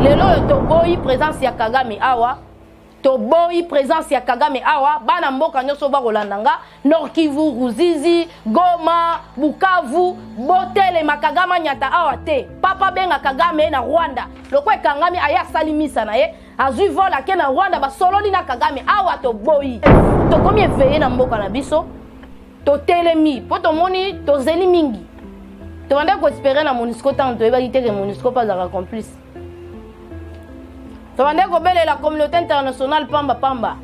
lelo to boyi présence ya Kagame awa to boyi présence ya Kagame awa bana mboka nyoso ba kolandanga Nord Kivu, Ruzizi, Goma, Bukavu, Botele Makagama nyata awa te papa benga Kagame na Rwanda lokwe Kagame aya salimisa na ye azui vola ke na Rwanda ba sololi na Kagame awa to boyi to komi eveye na mboka na biso to telemi po to moni to zeli mingi to banda ko espérer na MONUSCO tant to eba ite ke MONUSCO pas za complice. Tu vas dire que la communauté internationale pamba.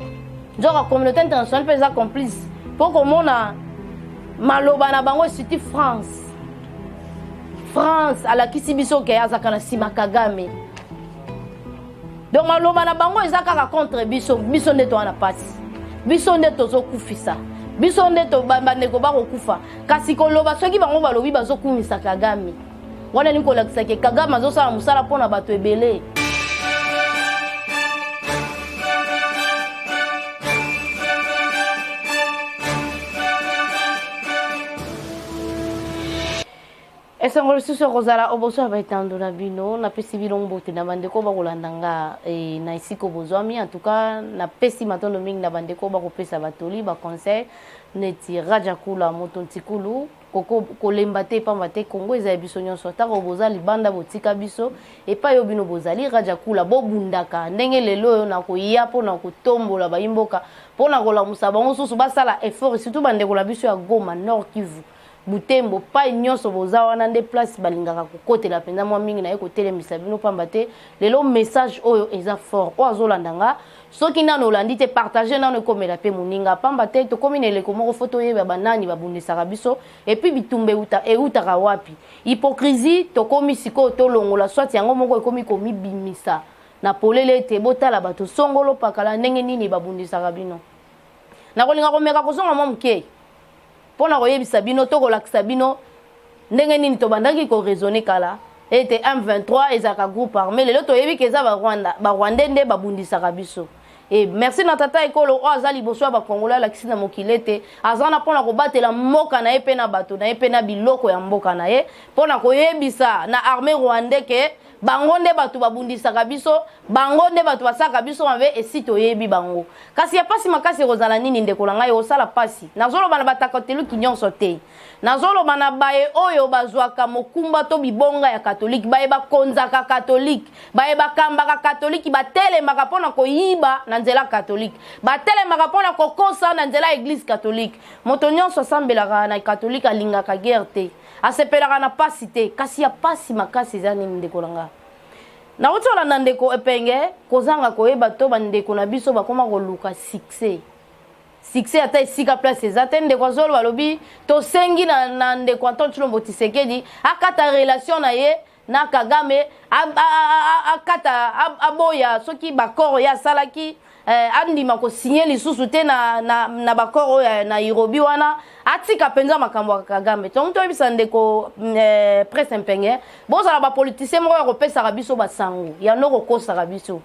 Genre la communauté internationale peut être complice. Pour que mon maloba na bango cité France. France à la kisibiso ke azakana sima Kagame. Donc maloba na bango ezaka contre biso ndeto wana passe. Biso ndeto zo kufisa. Biso ndeto bandeko ba kokufa. Kasi koloba soki bango balobi bazo kumisa Kagame. Wana ni ko lakisa ke Kagame azo sala musala pona bato ebele. Et c'est un sur Rosala, Oboso avait été en Donabino, na pesi bilombo te na bandeko ba kolandanga et na isiko bozwami en tout cas na pesi matondo mingi na bandeko ba kopesa batoli ba conseil neti rajakula moto ntikulu koko kolemba te pamba te Kongo eza biso nyonso ta ko bozali banda botika biso et pa yo bino bozali rajakula bo bundaka ndenge lelo na ko ya po na ko tombola ba imboka po na ko la musabango susu basala effort surtout bandeko la biso ya Goma Nord Kivu Butembo pa nyonso boza wana nde place balingaka kokotela penza mwa mingi na ye kotelemisa bino pamba te lelo message oyo eza fort o azolandanga soki nano olandi te partager nano ekomela pe moninga pamba te tokomi na eleko moko foto yeba banani babundisaka biso et puis bitumbe eutaka wapi hypocrisie tokomi sikoyo tolongola soit yango moko ekomi komibimisa na polele ete botala bato songolo pakala ndenge nini babundisaka bino nakolinga komeka kozonga mwa moke pona koyebisa bino to kolakisa bino ndenge nini to bandaki ko raisonner kala ete M23 ezaka groupe armé lelo to yebi keza ba Rwanda nde babundisaka biso et merci na tata ekolo o azali boswa ba Congolais la kisina mokilete azana pona ko batela mboka na epe na bato na epe na biloko ya mboka na ye pona koyebisa na armée rwandais ke bango nde bato babundisaka biso bango nde bato basaka biso mabe esito yebi bango kasi ya pasi makasi kozala nini ndeko na ngai osala pasi nazoloba na batakotelu kinyonso te nazoloba na baye oyo bazwaka mokumba to bibonga ya katolike baye bakonzaka katolike baye bakambaka katolike batelemaka mpona koyiba na nzela katolike batelemaka mpona kokosa na nzela eglise katolike moto nyonso asambelaka na katolike alingaka guerre te asepelaka na pasi te kasi ya pasi makasi eza nini ndeko na nga na otola na ndeko epenge kozanga koyeba to bandeko na biso bakoma koluka succès ata esika place eza te ndeko azolo balobi tosengi na ndeko Antoine Tshilombo Tshisekedi akata relation na ye na Kagame akata aboya soki bakoro ya salaki andima ko signer lisusu te na bakoro ya Nairobi wana atika penza makambo Kagame donc to bisa ndeko presse mpenge bozala ba politicien moko ya kopesa biso basango ya noko kosa biso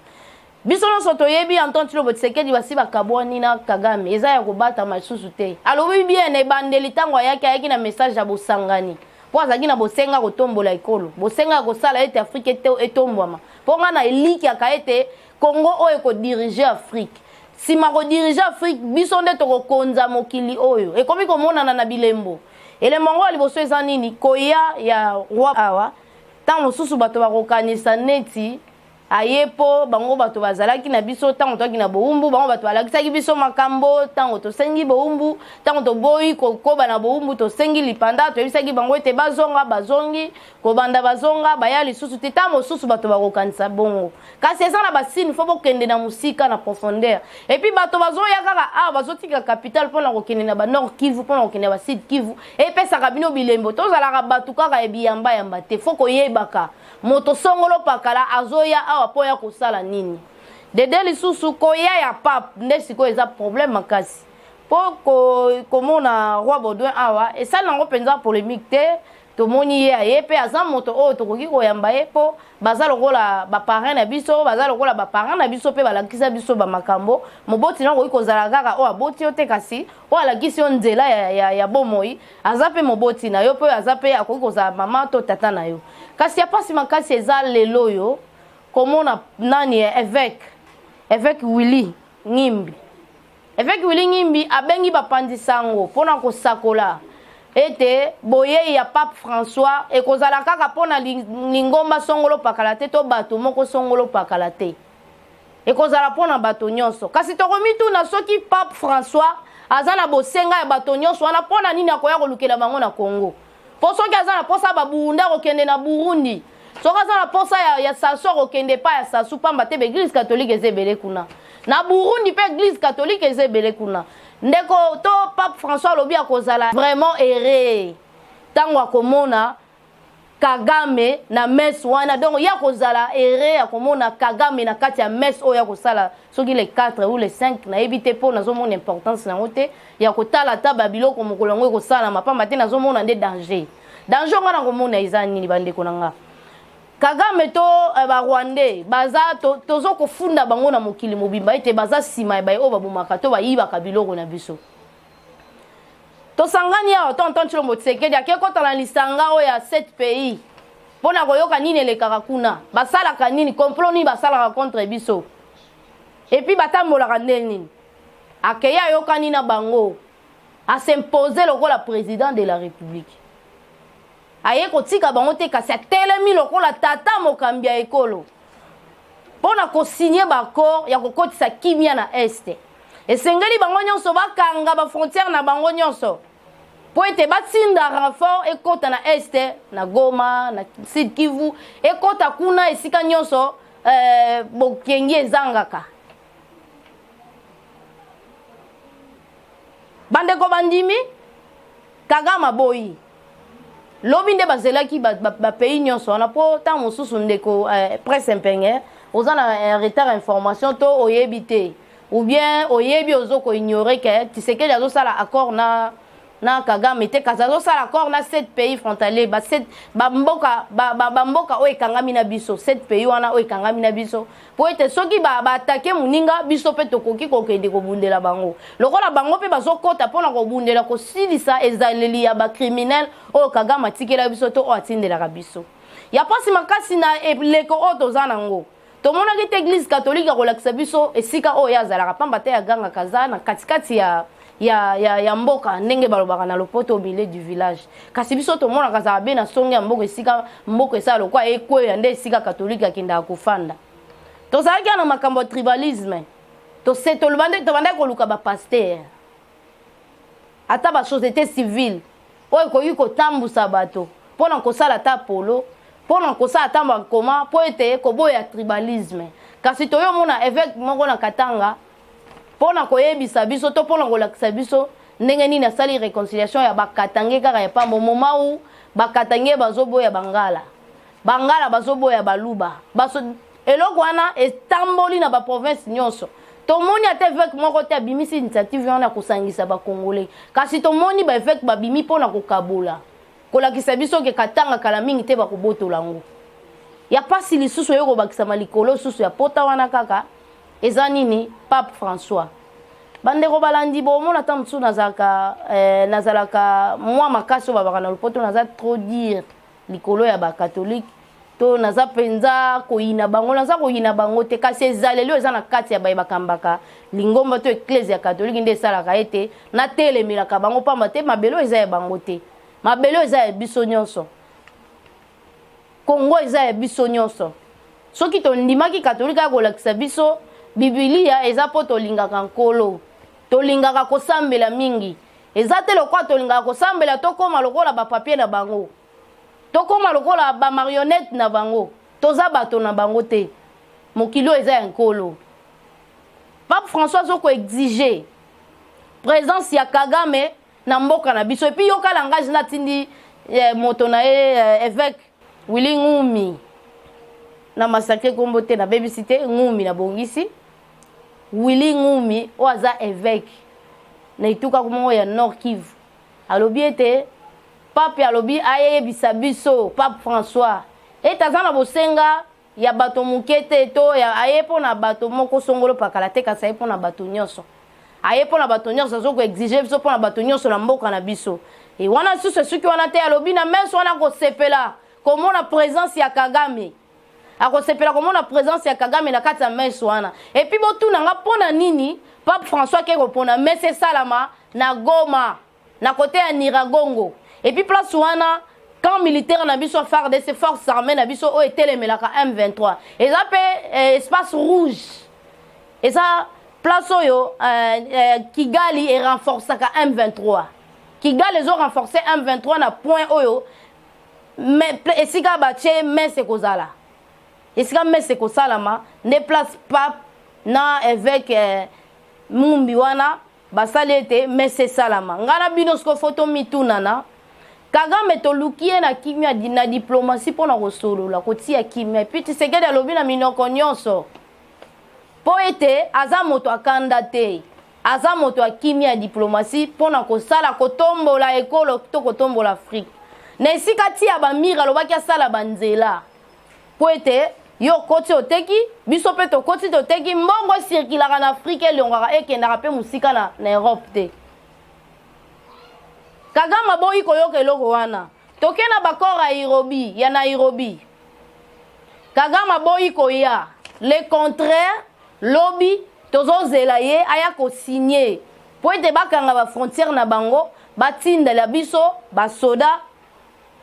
nyonso toyebi Antoine Tshilombo Tshisekedi basi bakabwani na Kagame eza ya kobata masusu te alobi bien ebandeli tango ayaki na message ya bosangani po azaki na bosenga kotombola ekolo bosenga kosala ete Afrique etombwama po nga na eliki aka ete Congo oyo ko diriger Afrique sima ko diriger Afrique biso nde tokokonza mokili oyo ekomi komonana na bilembo ele mongo liboso eza nini koya ya roi awa tant mosusu bato bakokanisa neti ayepo bango bato bazalaki na biso tango toki na boumbu bango bato balakisaki biso makambo tango tosengi boumbu tango toboyi kokoba na boumbu tosengi lipanda toyebisaki bango ete bazongi kobanda bazonga baya lisusu te tango mosusu bato bakokanisa bongo kasi eza na basini fo bokende na musika na profondeur et puis bato bazoya kaka awa bazotika capital mpona kokende na ba Nord Kivu mpona kokende na ba Sud Kivu epesaka bino bilembo tozalaka bato kaka ebiyamba te fo koyebaka moto songolo pakala azoya awa po ya kosala nini dede lisusu koya ya pape nde sikoyo eza problème makasi po komona roi Baudouin awa esali nango mpenza polémique te tomoni ye aye pe aza moto oyo tokoki koyamba ye po baza lokola baparrain na biso baza lokola baparrain na biso pe balakisa biso bamakambo moboti na koki kozala kaka oyo aboti yo te kasi oyo alakisi yo nzela ya bomoi aza pe moboti na yo pe aza pe akoki kozala mama to tata na yo kasi ya pasi makasi eza lelo yo komona nani évêque Willy Ngimbi. Évêque Willy Ngimbi abengi bapandisango pona kosakola ete boye ya Pape François e kozala kaka pona lingomba songolo pakalate to bato moko songolo pakalate e kozala pona bato nyonso kasi tokomi tuna soki Pape François azana bosenga ya bato nyonso wana pona nini akoya kolukela bango na Congo po soki azana posa babunda kokende na Burundi soki azana posa ya Sassou kokende pa ya Sassou pamba te Église catholique ezebele kuna na Burundi pe Église catholique ezebele kuna ndeko to Pape François lobi akozala vraiment erré tango akomona Kagame na messe wana donc ya kozala erré akomona Kagame na kati ya messe oya kosala soki les 4 ou les 5 na ebité po nazomona importance na ngote ya kotala ta babiloko mokolongo kosala mapamba te nazomona nde danger ngana komona eza nini bandeko nanga Kagame to ba Rwandais baza tozo kofunda bango na mokili mobimba ete baza sima ba o babumaka to bayiba kabiloko na biso to sangani ya tonton Tshilombo Tshisekedi akekota na lisanga o ya 7 pays pona koyoka nini elekaka kuna basala kanini complot ni basala contre biso et puis batambolaka nini akeya yoka nini na bango a s'imposer lokola président de la République aye kotika bango te kasi atelemi lokola tata mokambi ya ekolo pona ko signer ba accord ya kokotisa kimia na este esengeli bango nyonso bakanga ba frontière na bango nyonso po ete batinda renfort ekota na este na Goma na Sud Kivu ekota kuna esika nyonso bokengi ezangaka bandeko bandimi Kagame boyi lobi nde bazelaki ba pays nyonso wana po ta mosusu ndeko presse impengé ozana retard information to oyebite ou bien oyebi ozoko ignorer que Tshisekedi azosala accord na Kagame te kaza azosala accord na 7 pays frontaliers ba 7 bamboka oyo ekangami na biso 7 pays wana oyo ekangami na biso po ete soki baatake moninga biso mpe tokoki kokende kobundela bango lokola bango mpe bazokota mpona kobundela kosilisa ezaleli ya bacriminel oyo Kagame atikela biso to oyo atindelaka biso ya mpasi makasi na eleko oyo toza nango tomonaki te Église catholique akolakisa biso esika oyo azalaka pamba te agangaka aza na katikati ya mboka ndenge balobaka na lopoto au milieu du village kasi biso tomona kazala be na songe ya mboka esika mboka esala lokwa ekweya nde esika catholique akendaka kofanda tozalaki na makambo ya tribalisme tobandaki koluka bapaster ata basociété civile oyo ekoki kotambusa bato mpona kosala ta polo mpona kosala ta bakoma mpo ete koboya tribalisme kasi toyomona évêque moko na Katanga pona koyebisa biso to pona kolakisa biso ndenge nini asali réconciliation ya bakatange kaka ya pambo moma u bakatange bazoboya bangala bazoboya baluba eloko wana etamboli na baprovince nyonso tomoni ata évêque moko te abimisi initiative wana kosangisa bakongolais kasi tomoni baévêque babimi pona kokabola kolakisa biso ke Katanga kala mingi te bakobotola ngo ya pasi lisusu oyo kobakisama likolo susu ya pota wana kaka eza nini Pape François bandeko balandi bomona ta mosusu nazalaka mwa makasi oyo babaka na lopoto naza trop dire likolo ya bakatholike to naza penza koyina bango te kasi ezaleli oyo eza na kati ya bakambaka lingomba to eklese ya katholike nde esalaka ete natelemelaka bango pamba te mabele oyo eza ya bango te mabele oyo eza ya biso nyonso Kongo eza ya biso nyonso soki tondimaki katolika ya kolakisa biso Biblia eza po tolingaka nkolo tolingaka kosambela mingi eza te lokwa tolingaka kosambela tokoma lokola bapapier na bango tokoma lokola ba marionnette na bango toza bato na bango te mokilo eza ya nkolo Pape François zoko exiger présence ya Kagame na mboka na biso et puis yoka langage na tindi moto na évêque Willy Ngumi na massacre kombo te na babysité Ngumi na bongisi Willy Ngumi oaza évêque na ituka kumongo ya Nord Kivu alobi ete pape alobi ayebisa biso Pape François etaza na bosenga ya bato mukete to ya ayepo na bato moko songolo pakala te kasi ayepo na bato nyonso ayepo na bato nyonso azoko exiger biso po na bato nyonso na mboka na biso e wana susu suki wana te alobi na meso wana kosepela komona présence ya Kagame akosepela komona présence ya Kagame na kati ya messe wana. Et puis botuna nga pona nini Pape François ke kopona messe salama na Goma na côté ya Niragongo. Et puis place wana camp militaire na biso FARDC forces armées na biso o etelemelaka M23. Et ça pe espace rouge. Et ça place oyo Kigali et renforcaka M23. Kigali les ont renforcé M23 na point oyo mais esika batie messe kozala. Esika messe kosalama ne place Pape na évêque Mumbi wana basalete messe salama. Ngana binosko photo mitunana Kagame to lukie na kimia na diplomatie pona kosolo la kotia kimia puis Tshisekedi alobi na minoko nyonso po ete aza moto akanda te aza moto akimia diplomatie pona kosala kotombola ekolo to kotombola Afrique na esika tia ba mira lobaki asala banzela po ete yo koti oteki biso pe to koti oteki mbongo circulera na Afrique elongaka ekendaka pe musika na Europe te. Kagame boyi koyoka eloko wana toke na bakora Nairobi ya Nairobi Kagame boyi koya le contraire lobby tozozela ye aya ko signer po ete bakanga ba frontière na bango batinda la biso ba soda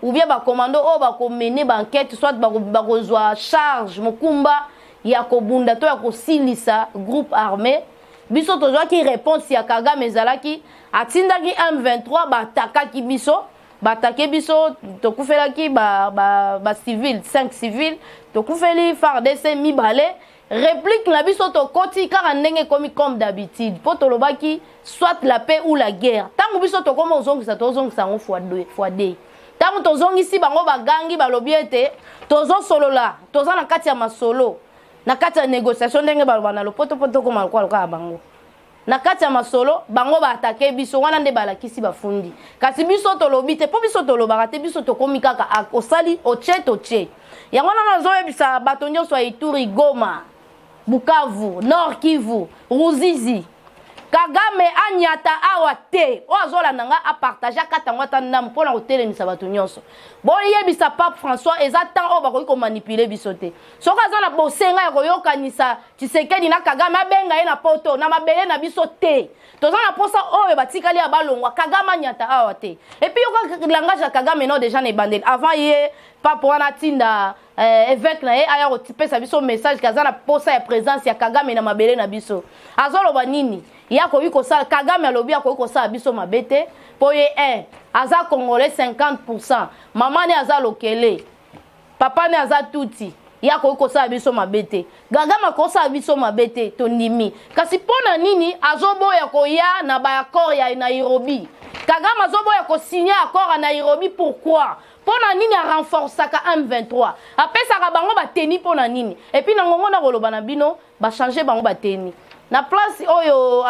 ou bien ba commando o ba ko mener ba enquête soit ba kozwa charge mokumba ya ko bunda to ya ko silisa groupe armé biso tozwa ki réponse ya Kagame ezalaki atindaki M23 batakaki biso batake biso tokufelaki ba civil 5 civil tokufeli FARDC mibale réplique la biso to koti kaka ndenge komi comme d'habitude po tolobaki soit la paix ou la guerre tangu biso to koma ozongisa ngo fois deux tangu tozongisi bango bagangi balobi ete tozo solola toza na kati ya masolo na kati ya négociation ndenge baloba na lopoto koma kwa bango na kati ya masolo bango ba attaquer biso wana nde balakisi bafundi kasi biso tolobi te po biso tolobaka te biso tokomi kaka osali oche yango na nazoyebisa bato nyonso ya Ituri Goma Bukavu Nord Kivu Ruzizi Kagame anyata awa te o azola nanga a partager katangwa tanam pona kotelemisa bato nyonso bo yebisa Pape François ezatan o bakoki ko manipuler biso te soka azana bosenga ya koyokanisa Tshisekedi na Kagame abenga ye na poto na mabele na biso te tozana posa oyo batikali ya balongwa Kagame anyata awa te et puis yoka langage ya Kagame no déjà ne bandel avant ye Pape wana tinda évêque na ye aya kotipesa biso message kazana posa ya présence ya Kagame na mabele na biso azoloba nini yako yuko sala Kagame alobi yako yuko sala biso mabete po ye aza congolais 50% mama ne aza lokele papa ne aza tuti yako yuko sala biso mabete Kagame ko sala biso mabete tondimi kasi pona nini azoboya ko ya na ba accord ya Nairobi Kagame azoboya ko signer accord à Nairobi pourquoi pona nini a renforcaka M23 apesaka bango bateni pona nini et puis nangongo na koloba na bino ba changer bango bateni na place oyo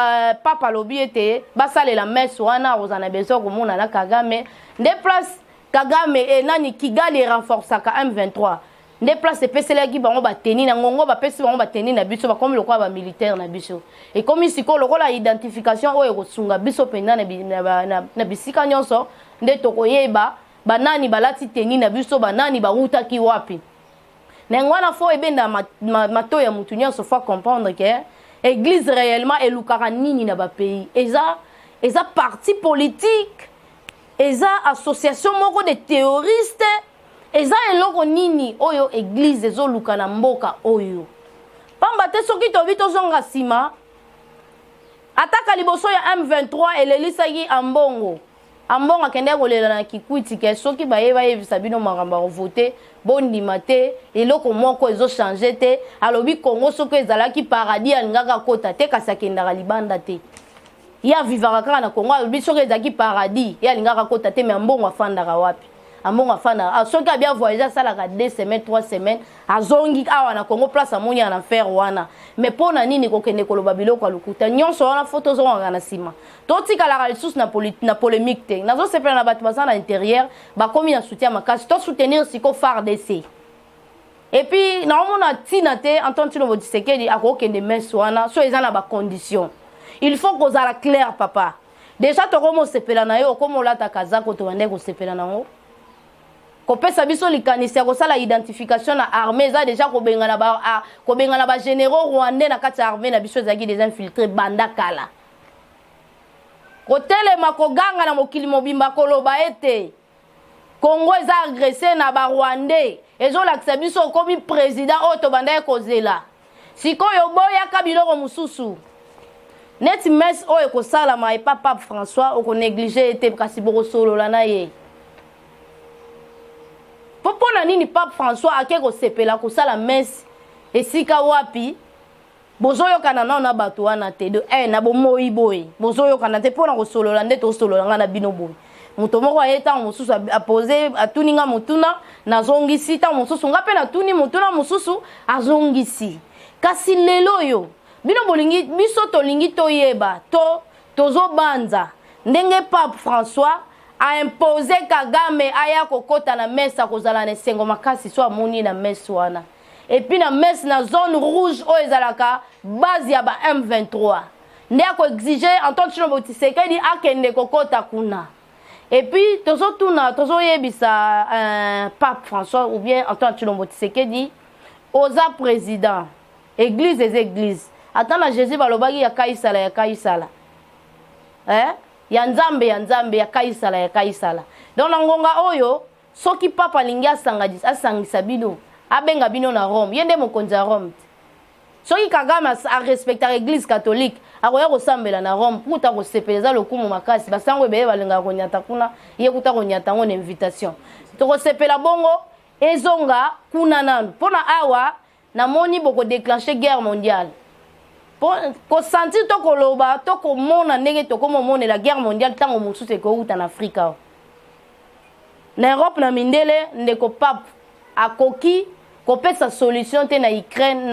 papa lobi ete basalela messe wana ozana besoin komona na Kagame nde place Kagame nani Kigali renforcaka M23 nde place peselaki bango bateni na ngongo bapesi bango bateni na biso bakomi lokwa ba militaire na biso et comme siko lokola identification oyo kosunga biso penda na bisika nyonso nde tokoyeba banani balati teni na biso banani bautaki wapi na ngwana fo ebenda mato ya mutu nyonso faut comprendre que église réellement elukaka nini na ba pays eza parti politique eza association moko de terroristes eza eloko nini oyo église ezoluka na mboka oyo pamba te soki tobi tozonga sima ataka liboso ya M23 elelisaki ambongo akende kolela na Kikwiti ke soki bayeba yebisa bino makambo ko voter bondima te eloko moko ezo changer te alobi Congo soki ezalaki paradis alingaka kota te kasakendaka libanda te ya vivaka kaka na Congo alobi soki ezalaki paradis ya alingaka kota te mais mbongo afandaka wapi ambongo afanda soki abia voyager salaka 2 semaines 3 semaines azongi awa na Congo place amoni na faire wana mais pona nini kokende koloba biloko alukuta nyonso wana photo zonga na sima totika la ressource na polémique te nazo sepela na bato bazana intérieur bakomi na soutien makasi to soutenir siko FARDC et puis na omona tina te entendre no Tshisekedi akokende messe wana so ezana ba condition il faut qu'on soit clair papa déjà to komo sepela na yo komo lata kazako to bande ko sepela nango kopesa biso likanisi ya kosala identification na armée eza déjà kobengana ba généraux rwandais na kati ya armée na biso ezalaki des infiltrés banda kala kotelema koganga na mokili mobimba koloba ete Congo eza agressé na ba rwandais ezolakisa biso okomi président oyo tobanda ye kozela sikoyo boyaka biloko mosusu neti messe oyo ekosalama epa Pape François okonéglige ete kasi bokosolola na ye Popo na nini Pape François ake kosepela kosala messe esika wapi bozoyokana na bato wana te de na bomoi boy bozoyokana te pona kosolola nde tosolola nga na bino boy moto moko ayeta mosusu apose atuninga mutuna nazongisi ta mosusu nga pe natuni mutuna mosusu azongisi kasi lelo yo bino bolingi biso tolingi toyeba tozobanza ndenge Pape François a imposé Kagame aya kokota na mesa kozala na esengo makasi so amoni na mesa wana et puis na mesa na zone rouge o ezalaka base ya ba M23 nde ako exiger Antoine Tshilombo Tshisekedi akende kokota kuna et puis tozoyebisa Pape François ou bien Antoine Tshilombo Tshisekedi oza président église des églises atana Jésus balobaki ya kaisala ya nzambe ya kaisala donc na ngonga oyo soki papa lingi asangisa bino abenga bino na Rome yende mokonzi ya Rome soki Kagame a respecter église catholique akoya kosambela na Rome kuta kosepeleza lokumu makasi basango ebeye balinga konyata kuna ye kuta konyata ngo na invitation to kosepela bongo ezonga kuna nanu pona awa na moni boko déclencher guerre mondiale ko sentir to koloba to ko mona ndenge to ko mona la guerre mondiale tango mosusu ekouta na Afrika na Europe na mindele ndeko Pape akoki kopesa solution te na Ukraine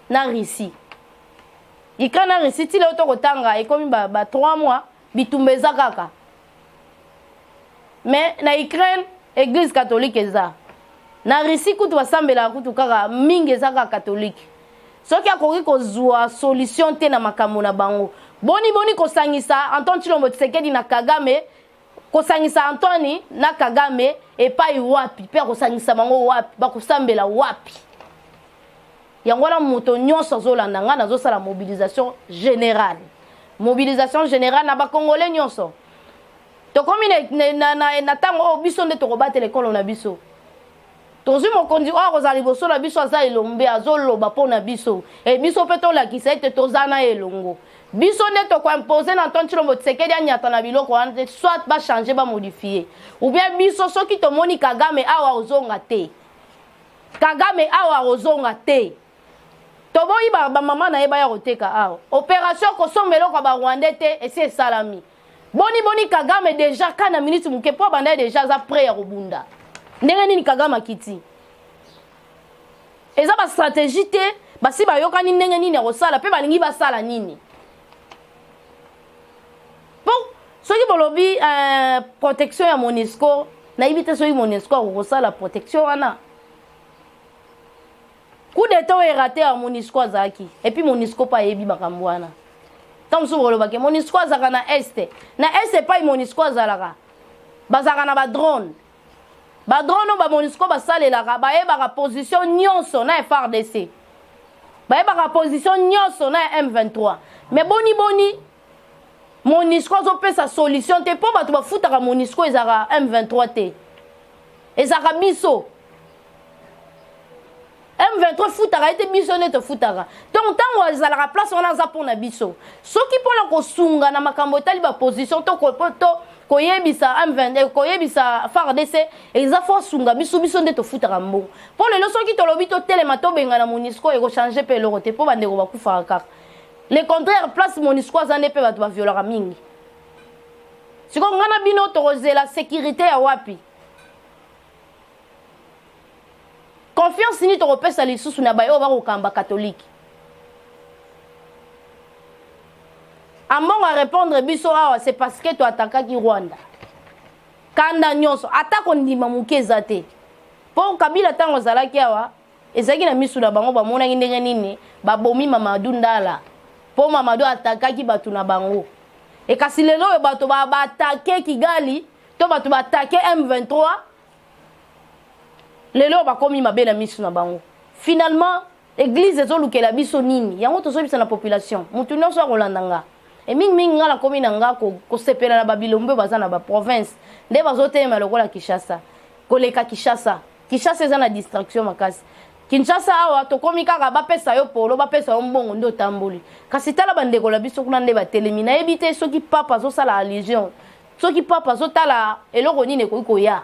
na Russie Ukraine na Russie ti leo to kotanga ekomi ba 3 mois bitumbeza kaka mais na Ukraine église catholique eza na Russie kutu basambela kutu kaka mingi eza kaka catholique soki akoki kozwa solution te na makambo na bango boni kosangisa Antoine Tshilombo Tshisekedi na Kagame kosangisa Antoine na Kagame epai wapi pe kosangisa bango wapi bakosambela wapi yango na moto nyonso azolanda nga nazosala mobilisation générale na bakongolais nyonso tokomi na tango biso nde tokobatela ekolo na biso tozi mokonzi oyo kozala liboso na biso aza elombe azoloba mpo na biso e biso mpe tolakisa ete toza na elongo biso nde tokoimpose na Antoine Tshilombo Tshisekedi anyata na biloko wana te soit bachange bamodifie ou bien biso soki tomoni Kagame awa ozonga te toboyi bamama na ye baya koteka awa opération kosomba eloko ya barwandais te esi esalami boni Kagame déjà kana minute moke mpo banda déjà aza prêt ya kobunda ndenge nini Kagame akiti eza ba stratégie te basi bayokani ndenge nini akosala pe balingi basala nini bon soki bolobi protection ya MONUSCO nayebi te soki MONUSCO akosala protection wana coup d'état oyo erate ya MONUSCO azalaki et puis MONUSCO pa ayebi makambo wana ntango mosusu bolobaki MONUSCO azalaka na este epai MONUSCO azalaka bazalaka na badrone oyo baMONUSCO basalelaka bayebaka position nyonso na FARDC bayebaka position nyonso na M23 mais boni MONUSCO azopesa solution te mpo bato bafutaka MONUSCO ezalaka M23 te ezalaka biso M23 futaka ete biso nde tofutaka donc ntango ezalaka place wana aza mpona biso soki mpona kosunga na makambo etali baposition to koyebisa M20 koyebisa FARDC eza fo sunga biso nde tofutaka mbongo mpo lelo soki tolobi totelema tobenga na MONUSCO ekochange mpe eloko te mpo bandeko bakufaka kaka le contraire place MONUSCO aza nde mpe bato baviolaka mingi sikoyo nga na bino tokozela sécurité ya wapi confiance ni tokopesa lisusu na bayo bakokamba catholique ambongo a répondre biso awa c'est parce que to atakaki Rwanda kanda nyonso atako ndima muke eza te mpo Kabila tango azalaki awa ezalaki na misu na bango bamonaki ndenge nini babomi Mamadou Ndala mpo Mamadou atakaki bato na bango ekasi lelo oyo bato baatake Kigali to bato baatake M23 lelo bakomi mabe na miso na bango. Finalement église ezolukela biso nini yango tozobisa na population mutu nyonso akolandanga e mingi ngala komi na nga kosepela na babilombe baza na ba province nde bazotema lokola Kinshasa koleka Kinshasa eza na distraction makasi Kinshasa awa tokomi kaka bapesa yo polo bapesa yo mbongo ndo tamboli kasi tala bandeko la biso kuna nde batelemi na ebite soki papa azosala allusion soki papa azotala eloko nini ekoki koya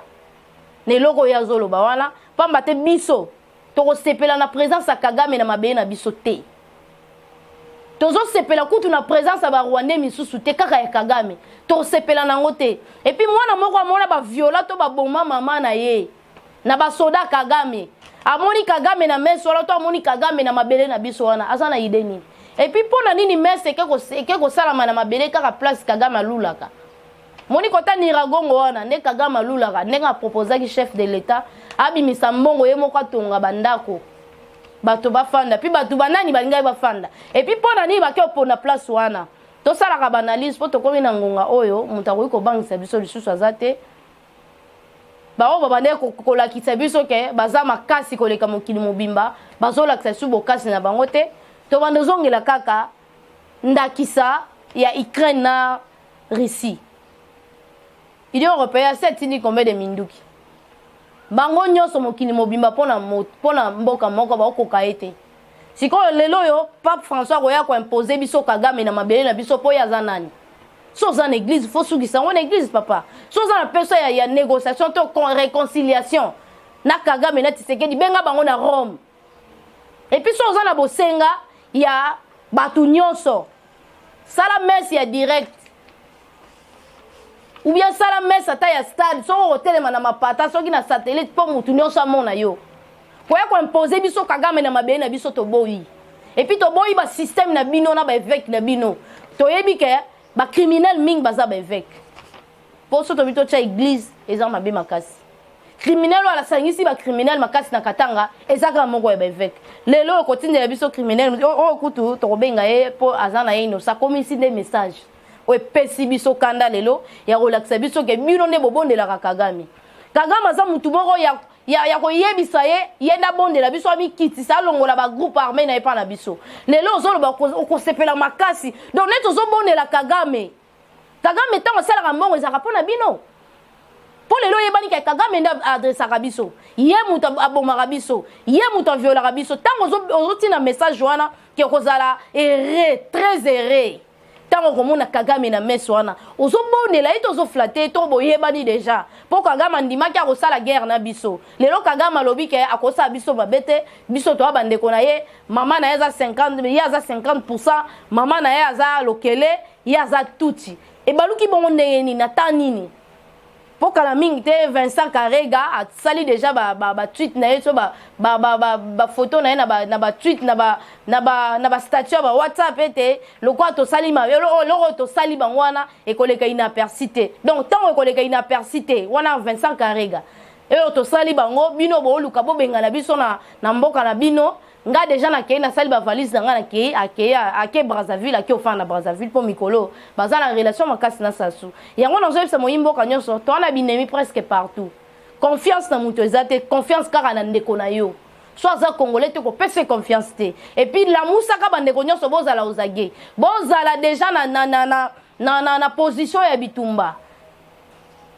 na eloko ya zoloba wana pamba te biso tokosepela na présence ya Kagame na mabeye na biso te tozosepela kutu na présence ya barwandais misusu te kaka ya Kagame tokosepela nango te et puis mwana moko amona baviola to baboma mama na ye na basoda Kagame amoni Kagame na meso wala to amoni Kagame na mabele na biso wana aza na ide nini et puis pona nini mese ke kosalama na mabele kaka place Kagame alulaka moni kota Niragongo wana ne Kagame alulaka ndenge aproposaki chef de l'état abimisa mbongo ye moko atonga bandako bato bafanda puis bato banani balingai bafanda et puis pona nini bake opona place wana tosalaka banalise po tokomi na ngonga oyo mutu akoki kobangisa biso lisusu aza te bao babande kolakisa biso ke baza makasi koleka mokili mobimba bazolakisa biso bokasi na bango te to bande ozongela kaka ndakisa ya Ukraine na Russie Union européenne setini combien de minduki bango nyonso mokili mobimba pona mboka moko bakokoka ete sikoyo lelo yo Pape François koya ko imposer biso Kagame na mabele na biso po ya za nani so za l'église faut sugisa on église papa so za na peso ya négociation to réconciliation na Kagame na Tshisekedi benga bango na Rome et puis so za na bosenga ya batu nyonso sala messe ya direct ou bien sala messe ata ya stade so hotel na mapata so ki na satellite po mutu nyonso amona yo koya ko imposer biso Kagame na mabele na biso to boyi et puis to boyi ba système na bino na ba évêque na bino to yebi ke ba criminel ming baza ba évêque pour so to bito cha église eza mabe makasi criminel wala sangisi ba criminel makasi na Katanga ezaka moko ya ba évêque lelo ko tindela biso criminel o kutu to kobenga ye po azana ye no sa komisi des messages o pesi biso kanda lelo ya relaxa biso ke bino nde bobondela Kagame aza mutu moko ya koyebisa ye yenda bondela biso ami kiti sa longola ba groupe armé na epa na biso lelo ozoloba okosepela makasi donc net ozobondela Kagame tango sala mbongo ezaka pona bino po lelo yebani ke Kagame nda adressaka biso ye mutu abomaka biso ye mutu aviolaka biso tango ozotina message wana ke kozala très erré tango komona Kagame na messe wana ozobondela ito ozoflatter to boyebani déjà po Kagame andimaki akosala guerre na biso lelo Kagame alobi ke akosala biso babete biso to abandeko na ye mama na ye aza 50 ye aza 50% mama na ye aza lokele ye aza tuti e baluki bongo ndenge nini na ta nini po kala mingi te Vincent Karega asali déjà ba tweet na ye so ba photo na ye na ba tweet na ba statut ba WhatsApp ete lokwa to salima loko to sali bango wana ekoleka inapercité donc tant ekoleka inapercité wana Vincent Karega e to sali bango bino bo luka bo benga na biso na mboka na bino nga déjà na kei na sali ba valise na nga na kei ake Brazzaville ake ofana Brazzaville po mikolo baza na relation makasi na sasu yango na zoyebisa moyimbo kanyoso to na binemi presque partout confiance na mutu ezate confiance kaka na ndeko na yo so aza congolais te ko pese confiance te et puis la musaka bandeko nyonso bozala ozage bozala déjà na position ya bitumba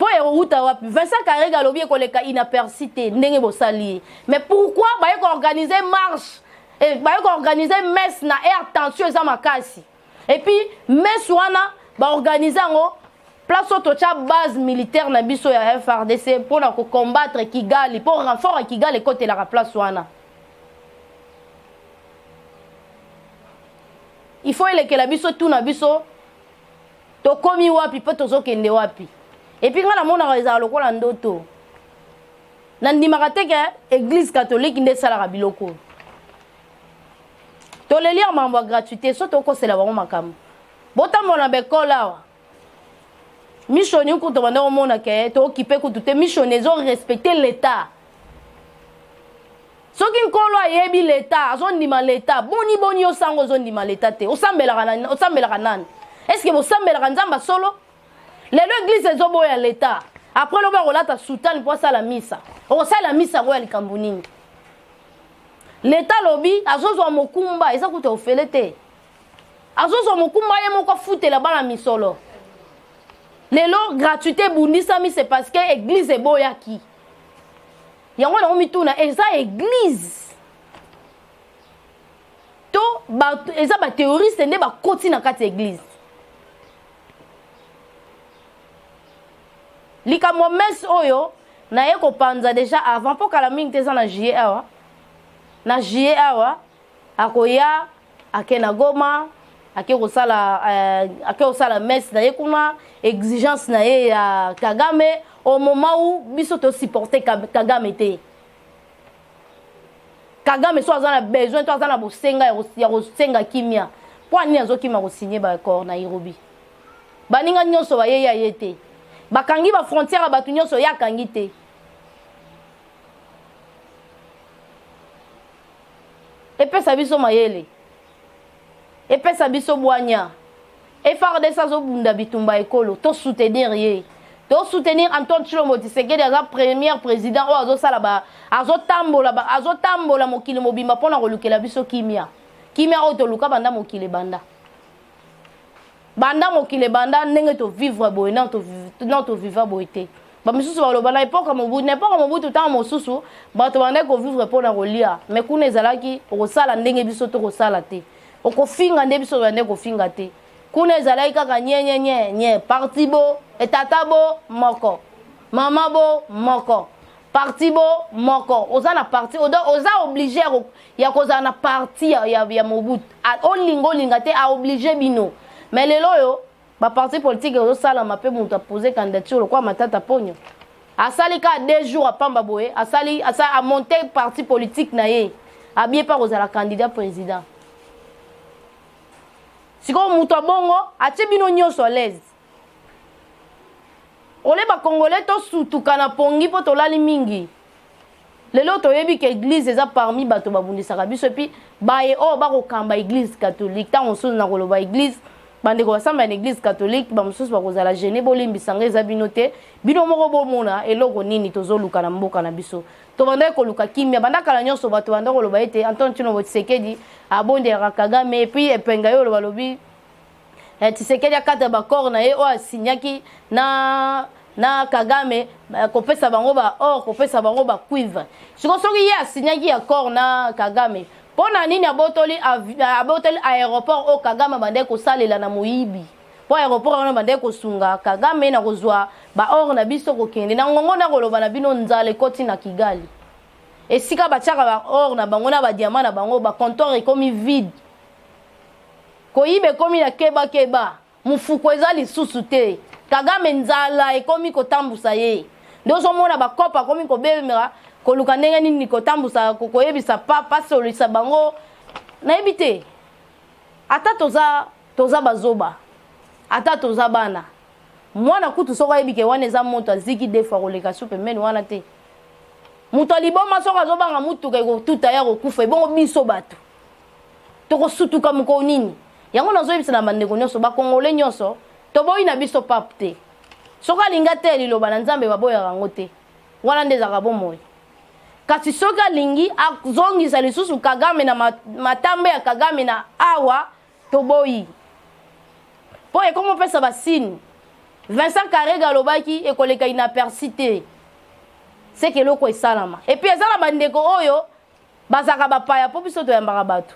po euta wapi Vincent Karega lobi koleka inapercité ndenge bosali mais pourquoi ba ko organiser marche et ba ko organiser messe na air tension za makasi et puis messe wana ba organiser ngo place auto cha base militaire na biso ya FRDC pour na ko combattre Kigali pour renfort Kigali côté la place wana il faut que la biso tout na biso to komi wapi po tozo kende wapi et puis ngala mona za lokola ndoto na ndimaka te ke église catholique nde sala biloko to le lire mambo gratuité so to ko sela bango makambo botamona bekola wa missioni ko to banda mona ke to occupé ko tout missionnaires ont respecté l'état soki nkolo ayebi l'état azondima l'état boni osango ozondima l'état te osambelaka nani est-ce que bosambelaka nzamba solo lelo église ezoboya l'état après loba rolata soutane pour ça la misa o ça la misa ko ya likambo nini l'état lobby azozwa mokumba eza kuta ofelete azozwa mokumba ye moko futela bana misolo lelo gratuité bundisami c'est parce que église eboyaki yango na omituna eza église to eza ba théoriste nde bakoti na kati église likambo messe oyo na ye kopanza déjà avant po kala mingi teza na juillet awa akoya ake na Goma ake kosala messe na ye kuna exigence na ye ya Kagame au moment où biso to supporter Kagame te Kagame so azana besoin to azana bosenga ya kosenga kimia po ani azokima kosigner ba accord na Nairobi baninga nyonso ba ye ya yete bakangi ba frontière batu nyonso ya kangi te epesa biso mayele epesa biso bwanya FARDC azobunda bitumba ekolo to soutenir ye to soutenir Antoine Tshilombo Tshisekedi aza premier président o azotambola mokili mobimba pona kolukela biso kimia o toluka banda mokili banda mokili banda ndenge to vivre boye non to vivre boye te ba misusu baloba na époque mobutu tant mosusu bato banda ko vivre pona kolia mais kuna ezalaki okosala ndenge biso to kosala te okofinga nde biso banda kofinga te kuna ezalaki kaka nye parti bo etata bo moko mama bo moko parti bo moko oza na parti oza obligé ya kozala na parti ya mobutu olinga te a obligé bino mais lelo yo ba parti politique ozosala mape mutu aposer candidature kwa matata ponyo asali ka 2 jours apamba boye a monter parti politique na ye abie pa kozala candidat président siko mutu abongo atie bino nyonso l'aise ole ba congolais to sutuka na pongi po tolali mingi lelo toyebi ke église eza parmi bato babundisaka biso epi baye o bakokamba église catholique tant mosusu na koloba église bandeko basamba na église catholique bamosusu bakozala gene bolimbisanga eza bino te bino moko bomona eloko nini tozoluka na mboka na biso tobandaki koluka kimia bandakala nyonso bato bandaki koloba ete Antoine Tshilombo Tshisekedi abondelaka Kagame epi epenga yo oloba lobi Tshisekedi akata bakor na ye o asinyaki na Kagame kopesa bango ba or kopesa bango ba cuivre siko soki ye asinyaki accord na Kagame pona nini abotoli aéroport o Kagame bande ko salela na moyibi po aéroport wana bande ko sunga Kagame na kozwa ba or na biso ko kende na ngongo na koloba na bino nzale koti na Kigali esika batiaka ba or na bango na ba diamant na bango ba comptoir ekomi vide koyibe komi na keba mufuko ezali susu te Kagame nzala ekomi kotambusa ye ndozo mona ba kopa komi ko bemera koluka ndenge nini kotambusa koyebisa papa solisa bango na ebite ata toza bazoba ata toza bana mwana kutu soko yebike wana eza moto aziki defa koleka supe meni wana te muto liboma soko azobanga mutu ke kotuta ya kokufa bongo biso bato tokosutuka muko nini yango nazoyebisa na bandeko nyonso bakongole nyonso toboyi na biso pape te soko alinga te liloba na nzambe baboyaka yango te wana nde ezalaka bomoi kasi soki alingi azongisa lisusu Kagame na matambe ya Kagame na awa toboyi po ekomopesa basine Vincent Karega alobaki ekoleka inaperçu te seke eloko esalama epi ezala bandeko oyo bazaka bapaya po biso toyambaka bato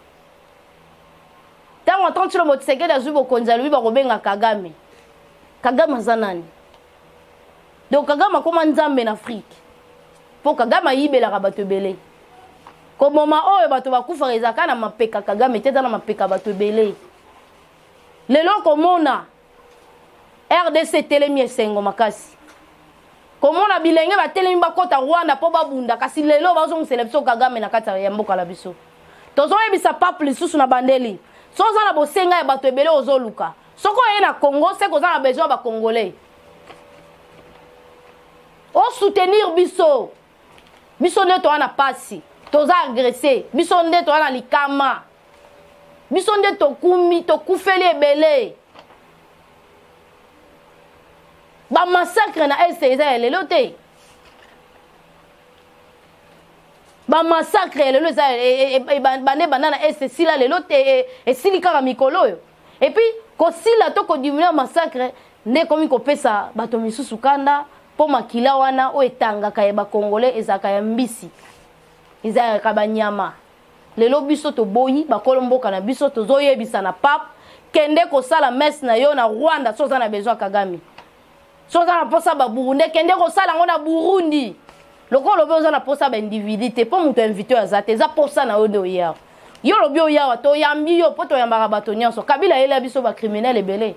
ntango Antoine Tshilombo Tshisekedi azwi bokonzi alobi bakobenga Kagame aza nani donc Kagame akoma nzambe na Afrique po Kagame ayibelaka bato ebele komoma oyo bato bakufaka ezaka na mapeka Kagame te na mapeka bato ebele lelo komona RDC telemi esengo makasi komona bilenge batelemi bakota Rwanda po babunda kasi lelo bazongusela biso Kagame na kati ya mboka la biso tozoyebisa pape lisusu na bandeli soza na bosenga ya bato ebele ozoluka soko ye na Congo c'est koza na besoin ba congolais o soutenir biso nde to wana pasi toza agressé biso nde to wana likama biso nde tokufeli ebele ba massacre na este eza lelo te ba massacre lelo eza bane banana este sila lelo te esili kaka mikolo yo et puis ko sila to ko diminuer massacre nde komi ko pesa bato misusu kanda po makila wana o etangaka ya ba congolais ezaka ya mbisi ezaka ba nyama lelo biso to boyi ba kolomboka na biso to zoyebisa na pape kende ko sala messe na yo na Rwanda soza na besoin Kagame soza na posa ba Burundi kende ko sala ngona Burundi loko lobe oza na posa ba individuité po muto invité azate eza posa na odo ya yo lobi o ya to yambi yo poto yambaka bato nyonso Kabila ele biso ba criminel ebele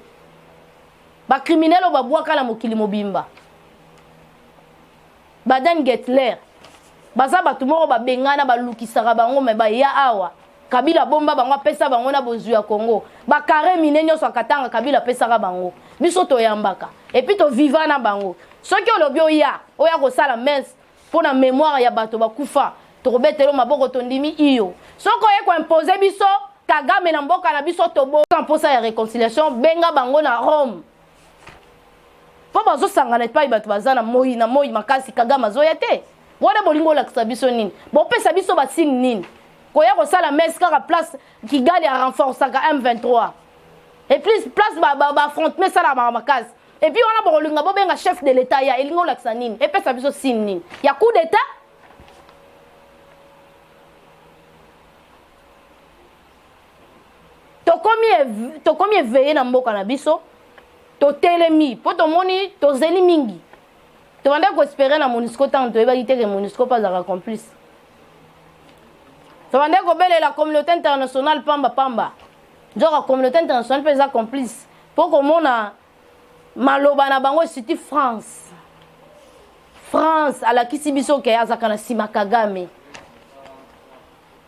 ba criminel o ba bwaka la mokili mobimba Baden Getler baza bato moko ba bengana ba lukisaka bango me ba ya awa Kabila bomba bango pesa bango na bozu ya Congo ba carré mine nyonso akatanga Kabila pesa ka bango biso to yambaka et puis to vivant na bango soki olobi oya ko sala messe pour na mémoire ya bato bakufa to kobetelo maboko to ndimi iyo soko ye ko imposer biso Kagame na mboka na biso to bo pour ça ya réconciliation benga bango na Rome po bazo sangana epai bato bazana moi makasi Kagame azoya te wona bolingo la biso nini bo pesa biso ba signe nini koya ko sala messe kaka place Kigali a renforcer ka M23 et plus place ba affrontement sala makasi et puis on a bolinga bo benga chef de l'état ya elingo la nini et pesa biso signe nini ya coup d'état to komi veiller na mboka na biso to telemi po to moni to zeli mingi to banda ko espérer na MONUSCO tant to ebaki te que MONUSCO pas à complice to banda ko bele la communauté internationale pamba genre la communauté internationale pesa complice pour ko mona maloba na bango surtout France ala kisi biso ke azaka na sima Kagame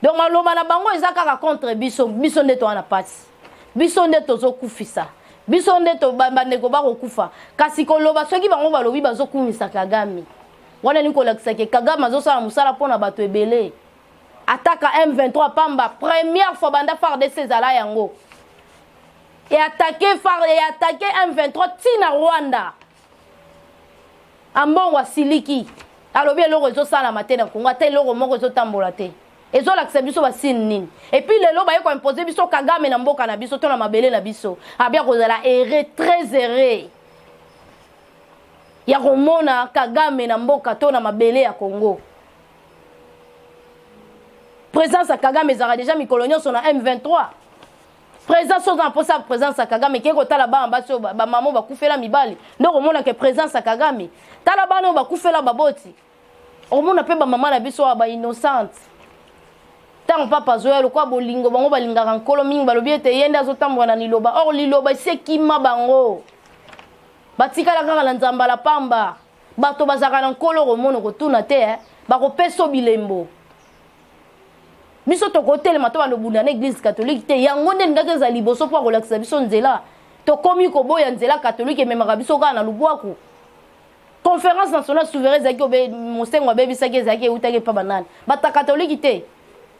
donc maloba na bango ezaka contre biso nde to ana passe biso nde tozo kufisa biso nde to bandeko bakokufa kasi koloba soki bango balobi bazokumisa Kagame wana ni kolakisa ke Kagame azosala musala pona bato ebele attaque M23 pamba première fois banda FARDC ezala yango et attaquer M23 tina Rwanda ambongo siliki alobi eloko ezosala matena Kongo ata eloko moko ezotambola te ezolakisa biso basine nini et puis lelo baye ko imposer biso Kagame na mboka na biso to na mabele na biso abia kozala très erré ya komona Kagame na mboka to na mabele ya Congo présence ya Kagame ezaka déjà mikolo nyonso na M23 présence oza pour ça présence ya Kagame ke ko tala ba ambaso ba mamo ba kufela mibali ndo komona ke présence ya Kagame tala bano ba kufela baboti omona pe ba mama na biso ba innocente tant papa zoya lokwa bolingo bango balingaka nkolo mingi balobi ete yende azotambola na liloba or liloba sekima bango batikala kaka na nzambala pamba bato bazaka na nkolo komono kotuna te bakopesa bilembo biso tokotelema to balobunda na église catholique te yango nde ngaka eza liboso po akolakisa biso nzela tokomi koboya nzela catholique ememaka biso kaka na lubwaku conférence nationale souveraine ezalaki obe mosengo abebisaki ezalaki eutaki epa banani bata catholique te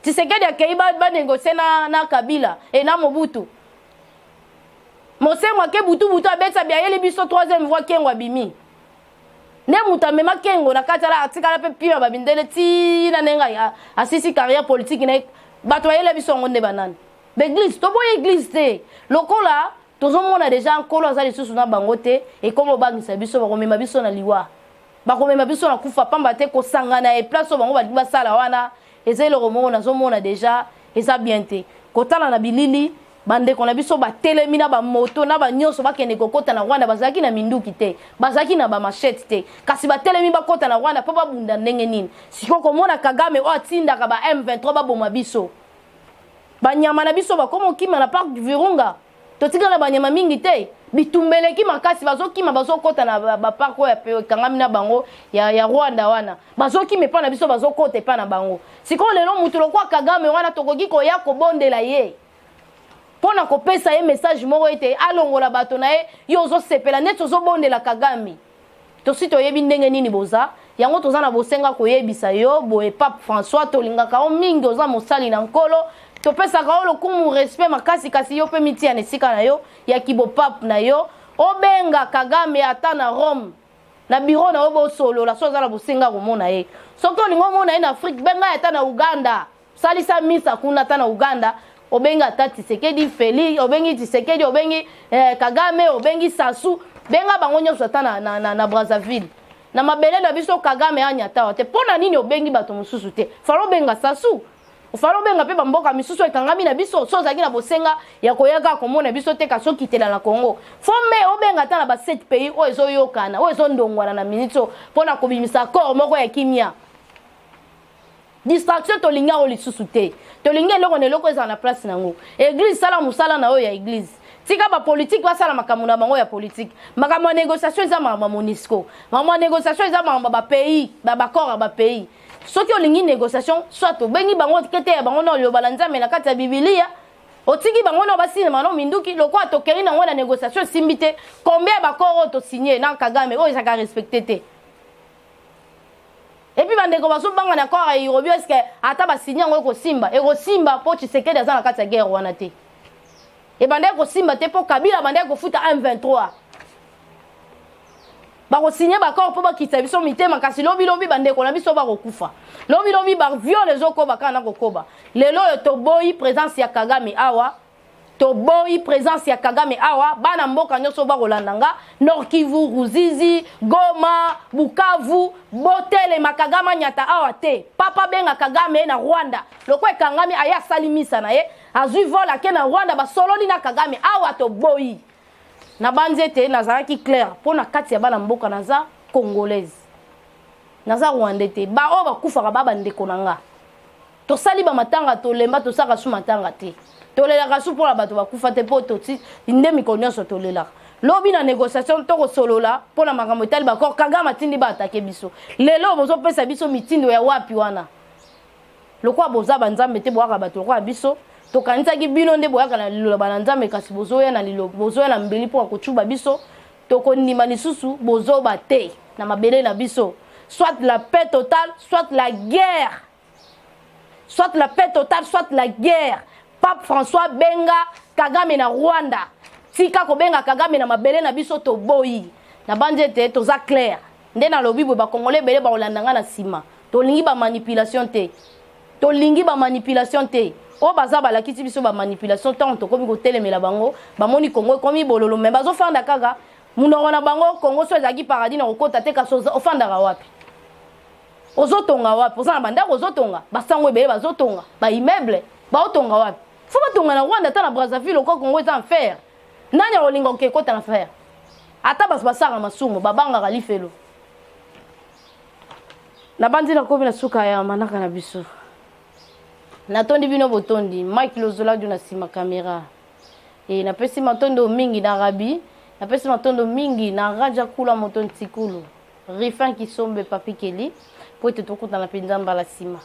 Tshisekedi akei banegocie na Kabila et na Mobutu mosengo ake butu abetsa biayeli biso troisième voie kengo abimi ne muta mema kengo na kati ala atikala pe pima babindele ti na nenga asisi carrière politique na bato ayele biso ngonde banane l'église to boye église te lokola tozomona déjà nkolo azali susu na bangote et comme obangisa biso bakomema biso na liwa bakomema biso na kufa pamba te ko sangana e place bango ba sala wana ezele romo nazomona déjà eza bien te kotala na bilili bande kona biso ba telemi na ba moto na ba nyonso bakende kokota na Rwanda bazaki na minduki te bazaki na ba machette te kasi ba telemi bakota na Rwanda po babunda ndenge nini siko komona Kagame o atinda ka ba M23 baboma biso banyama na biso bakomo kima na parc du Virunga totika na banyama mingi te bitumbeleki makasi bazokima bazokota na ba parc ya pe kangami na bango ya Rwanda wana bazokima pa na biso bazokota pa na bango siko lelo mutu lokwa Kagame wana tokoki ko ya ko bondela ye pona ko pesa ye message moko ete alongola bato na ye yo zo sepela net zo bondela Kagame to sito yebi ndenge nini boza yango toza na bosenga ko yebisa yo boye Pape François tolingaka o mingi oza mosali na nkolo to pesa ka o lokumu respect makasi kasi yo pe mitia ne sika na yo ya kibo pape na yo obenga Kagame ata na Rome na bureau na obo solo la soza la bosenga komona ye soki olingo mona ye na Afrique benga ata na Uganda salisa misa kuna ata na Uganda obenga ata Tshisekedi Félix obengi Tshisekedi obengi Kagame obengi Sassou benga bango nyonso ata na Brazzaville na mabele na biso Kagame anyata te pona nini obengi bato mosusu te falo benga Sassou ufalo benga pe bamboka misusu ekangami na biso sozaki na bosenga ya koyaka komona biso te kaso kitela na Congo fome obenga ta na ba 7 pays o ezoyokana o ezondongwana na minito pona kobimisa corps moko ya kimia distraction to linga o lisusu te to linga eloko ne loko eza na place nango église sala musala na o ya église tika ba politique ba sala makambo na bango ya politique makambo négociation eza makambo MONUSCO makambo négociation eza makambo ba pays ba corps ba pays soki olingi négociation soit obengi bango kete ya bango na loba la nzambe na kati ya Biblia otiki bango na basina no minduki lokwa tokeri na ngona négociation simbite combien ba corps to signer na Kagame o ezaka respecter te et puis bande ko baso banga na corps ya Europe est-ce que ata ba signer ngo ko simba e ko simba po Tshisekedi aza na kati ya guerre wana te e bande ko simba te po Kabila bande ko futa M23 bako signer ba corps po ba kitsa biso mitema kasi lobi bande ko na biso ba ko kufa lobi ba viole zoko bakana ko koba lelo to boyi présence ya Kagame awa to boyi présence ya Kagame awa bana mboka nyoso ba kolandanga Nord Kivu Ruzizi Goma Bukavu Botele makagama nyata awa te papa benga Kagame na Rwanda lokwe Kagame aya salimisa na ye azui vola ke na Rwanda ba sololi na Kagame awa to boyi na banzete nazaraki clair pona kati ya bana mboka naza congolaise naza rwandete ba o ba kufaka baba ndeko nanga to sali ba matanga to lemba to saka su matanga te to lelaka su pona bato ba kufa te poto ti ndemi konyoso to lelaka lobi na négociation to ko solola pona makambo tali ba ko Kagame tindi ba attaquer biso lelo bozo pesa biso mitindo ya wapi wana lokwa boza banzambe te boaka bato lokwa biso to kanisa ki bino nde boyaka na lilo bananzambe kasi bozoya na lilo bozoya na mbeli po akochuba biso to konima lisusu bozoba te na mabele na biso soit la paix totale soit la guerre soit la paix totale soit la guerre Pape François benga Kagame na Rwanda tika ko benga Kagame na mabele na biso to boyi na banjete to za clair nde na lobi bo ba congolais bele ba olandanga na sima to lingi ba manipulation te to lingi ba manipulation te o baza balakisi biso ba manipulation tant to komi ko telemela bango ba moni Congo komi bololo me bazo fanda kaka munoko na bango Congo so ezaki paradis na kokota te kaso ofanda wapi ozotonga wapi oza na banda ozotonga basango ebe bazotonga ba immeuble ba otonga wapi fo batonga na Rwanda ta na Brazzaville ko Congo eza en fer nani olinga ke kota na fer ata basanga masumu babanga kalifelo na bandi na kobi na suka ya manaka na biso natondi bino botondi Mike Lozola du na sima kamera e na pesi matondo mingi na Rabi na pesi matondo mingi na Raja Kula moton tikulu Rifan Kisombe Papi Keli po te tokuta na pinzamba la sima